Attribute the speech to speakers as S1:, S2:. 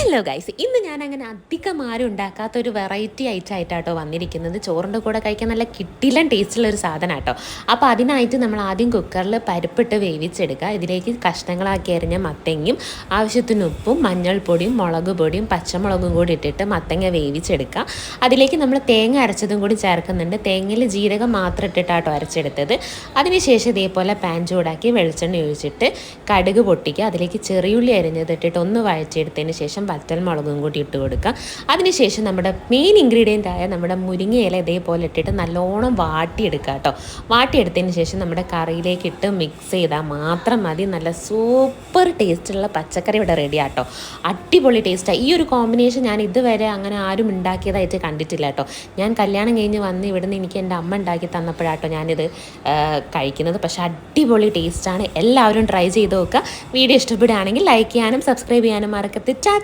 S1: Hello guys, ഇന്ന് ഞാൻ അങ്ങനെ അധികം ആരും ഉണ്ടാക്കാത്ത ഒരു വെറൈറ്റി ആയിട്ടാട്ടോ വന്നിരിക്കുന്നത്. ചോറിൻ്റെ കൂടെ കഴിക്കാൻ നല്ല കിട്ടിലൻ ടേസ്റ്റുള്ള ഒരു സാധനം കേട്ടോ. അപ്പോൾ അതിനായിട്ട് നമ്മൾ ആദ്യം കുക്കറിൽ പരിപ്പിട്ട് വേവിച്ചെടുക്കുക. ഇതിലേക്ക് കഷ്ണങ്ങളാക്കി അരിഞ്ഞ മത്തങ്ങയും ആവശ്യത്തിന് ഉപ്പും മഞ്ഞൾപ്പൊടിയും മുളക് പൊടിയും പച്ചമുളകും കൂടി ഇട്ടിട്ട് മത്തങ്ങ വേവിച്ചെടുക്കുക. അതിലേക്ക് നമ്മൾ തേങ്ങ അരച്ചതും കൂടി ചേർക്കുന്നുണ്ട്. തേങ്ങയിൽ ജീരകം മാത്രം ഇട്ടിട്ടാട്ടോ അരച്ചെടുത്തത്. അതിനുശേഷം ഇതേപോലെ പാൻ ചൂടാക്കി വെളിച്ചെണ്ണ ഒഴിച്ചിട്ട് കടുക് പൊട്ടിക്കുക. അതിലേക്ക് ചെറിയുള്ളി അരിഞ്ഞതിട്ടിട്ട് ഒന്ന് വഴച്ചെടുത്തതിന് ശേഷം വറ്റൽമുളകും കൂടി ഇട്ട് കൊടുക്കുക. അതിനുശേഷം നമ്മുടെ മെയിൻ ഇൻഗ്രീഡിയൻ്റ് ആയ നമ്മുടെ മുരിങ്ങയില ഇതേപോലെ ഇട്ടിട്ട് നല്ലോണം വാട്ടിയെടുക്കുക കേട്ടോ. വാട്ടിയെടുത്തതിന് ശേഷം നമ്മുടെ കറിയിലേക്ക് ഇട്ട് മിക്സ് ചെയ്താൽ മാത്രം മതി. നല്ല സൂപ്പർ ടേസ്റ്റുള്ള പച്ചക്കറി ഇവിടെ റെഡി ആട്ടോ. അടിപൊളി ടേസ്റ്റാണ്. ഈ ഒരു കോമ്പിനേഷൻ ഞാൻ ഇതുവരെ അങ്ങനെ ആരും ഉണ്ടാക്കിയതായിട്ട് കണ്ടിട്ടില്ല കേട്ടോ. ഞാൻ കല്യാണം കഴിഞ്ഞ് വന്ന് ഇവിടുന്ന് എനിക്ക് എൻ്റെ അമ്മ ഉണ്ടാക്കി തന്നപ്പോഴാട്ടോ ഞാനിത് കഴിക്കുന്നത്. പക്ഷേ അടിപൊളി ടേസ്റ്റാണ്. എല്ലാവരും ട്രൈ ചെയ്ത് നോക്കുക. വീഡിയോ ഇഷ്ടപ്പെടുകയാണെങ്കിൽ ലൈക്ക് ചെയ്യാനും സബ്സ്ക്രൈബ് ചെയ്യാനും മറക്കരുത്.